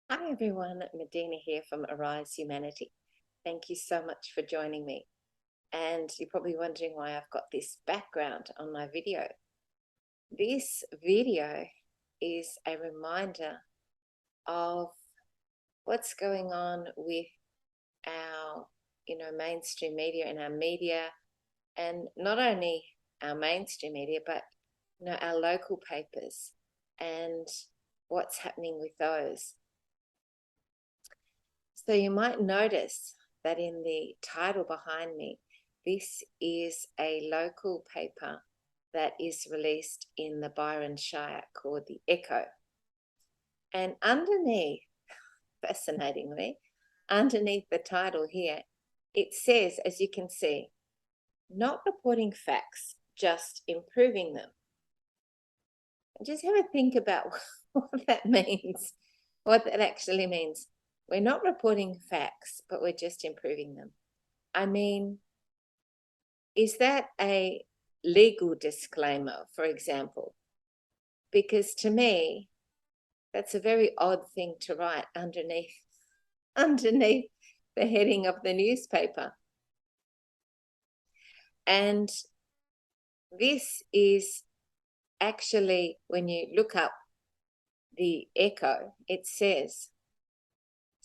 Hi everyone, Medina here from Arise Humanity. Thank you so much for joining me. And you're probably wondering why I've got this background on my video. This video is a reminder of what's going on with our, mainstream media and our media, and not only our mainstream media, but our local papers and what's happening with those. So you might notice that in the title behind me, this is a local paper that is released in the Byron Shire called The Echo. And underneath, fascinatingly, underneath the title here, it says, as you can see, not reporting facts, just improving them. And just have a think about what that means, what that actually means. We're not reporting facts, but we're just improving them. I mean, is that a legal disclaimer, for example? Because to me, that's a very odd thing to write underneath the heading of the newspaper. And this is actually, when you look up the Echo, it says,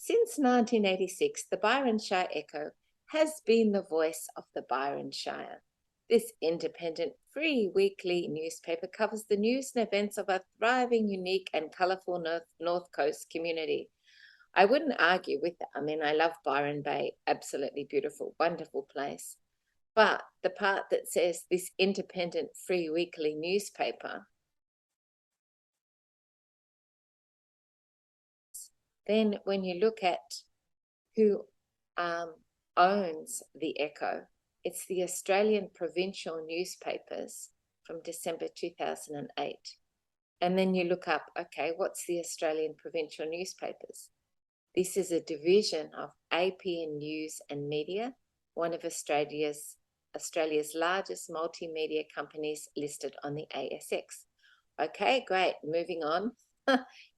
since 1986, the Byron Shire Echo has been the voice of the Byron Shire. This independent, free weekly newspaper covers the news and events of a thriving, unique and colourful North Coast community. I wouldn't argue with that. I mean, I love Byron Bay, absolutely beautiful, wonderful place. But the part that says this independent, free weekly newspaper, then when you look at who owns the Echo, it's the Australian provincial newspapers from December 2008. And then you look up, okay, what's the Australian provincial newspapers? This is a division of APN News and Media, one of Australia's largest multimedia companies listed on the ASX. Okay, great. Moving on.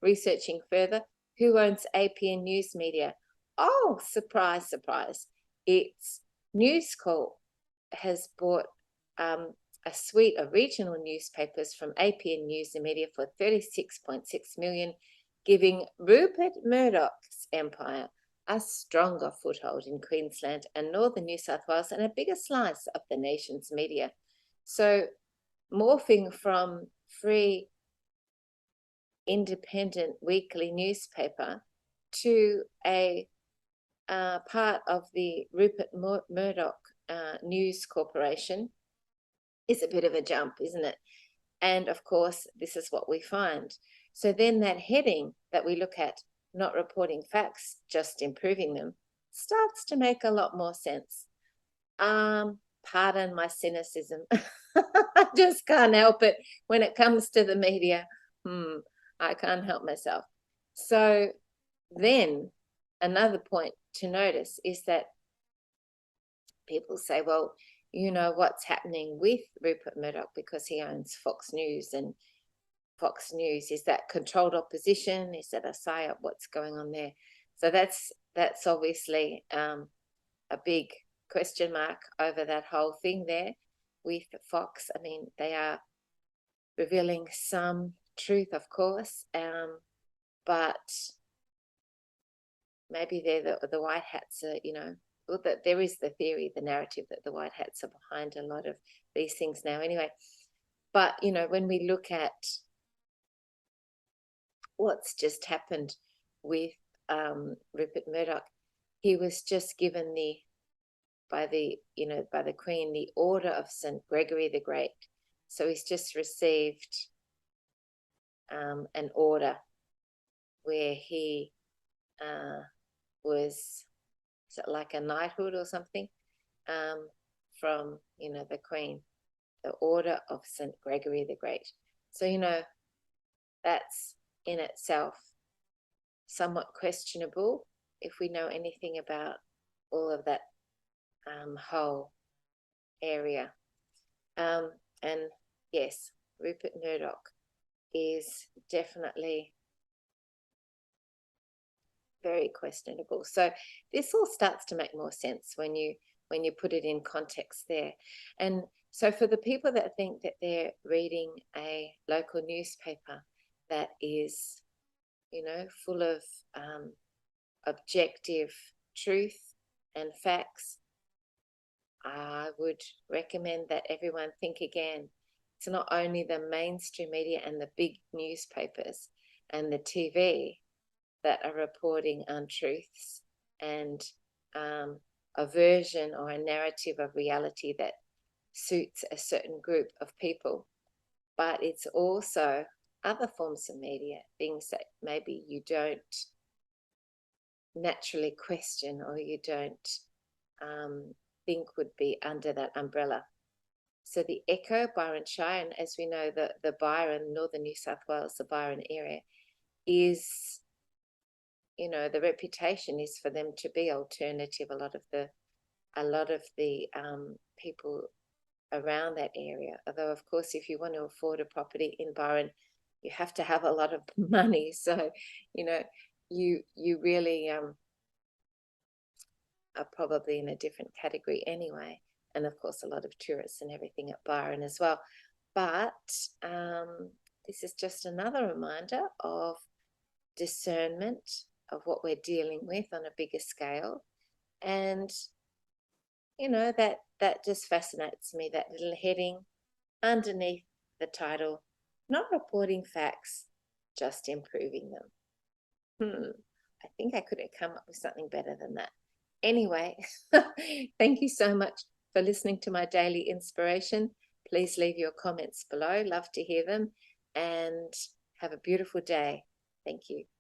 Researching further. Who owns APN News Media? Oh, surprise, surprise. It's News Corp has bought a suite of regional newspapers from APN News and Media for 36.6 million, giving Rupert Murdoch's empire a stronger foothold in Queensland and northern New South Wales and a bigger slice of the nation's media. So morphing from free independent weekly newspaper to a part of the Rupert Murdoch News Corporation is a bit of a jump, isn't it? And of course, this is what we find. So then that heading that we look at, not reporting facts, just improving them, starts to make a lot more sense. Pardon my cynicism. I just can't help it when it comes to the media. I can't help myself. So then another point to notice is that people say, well, you know what's happening with Rupert Murdoch because he owns Fox News, and Fox News, is that controlled opposition? Is that a psyop? What's going on there? So that's obviously a big question mark over that whole thing there with FAUX. I mean, they are revealing some truth, of course, but maybe they're the white hats are, well, that there is the theory, the narrative that the white hats are behind a lot of these things now anyway. But, when we look at what's just happened with Rupert Murdoch, he was just given by the Queen the Order of St. Gregory the Great. So he's just received an order where he was, is it like a knighthood or something, from, the Queen, the Order of St. Gregory the Great. So, that's in itself somewhat questionable if we know anything about all of that whole area. And yes, Rupert Murdoch is definitely very questionable. So this all starts to make more sense when you put it in context there. And so for the people that think that they're reading a local newspaper that is, you know, full of objective truth and facts, I would recommend that everyone think again. It's not only the mainstream media and the big newspapers and the TV that are reporting untruths and a version or a narrative of reality that suits a certain group of people, but it's also other forms of media, things that maybe you don't naturally question or you don't think would be under that umbrella. So the Echo, Byron Shire, and as we know, the Byron, northern New South Wales, the Byron area is, you know, the reputation is for them to be alternative. A lot of the people around that area, although of course if you want to afford a property in Byron, you have to have a lot of money. So, you know, you really are probably in a different category anyway. And of course a lot of tourists and everything at Byron as well. But this is just another reminder of discernment of what we're dealing with on a bigger scale. And you know, that just fascinates me, that little heading underneath the title, not reporting facts, just improving them. I think I could have come up with something better than that. Anyway, thank you so much for listening to my daily inspiration. Please leave your comments below. Love to hear them, and have a beautiful day. Thank you.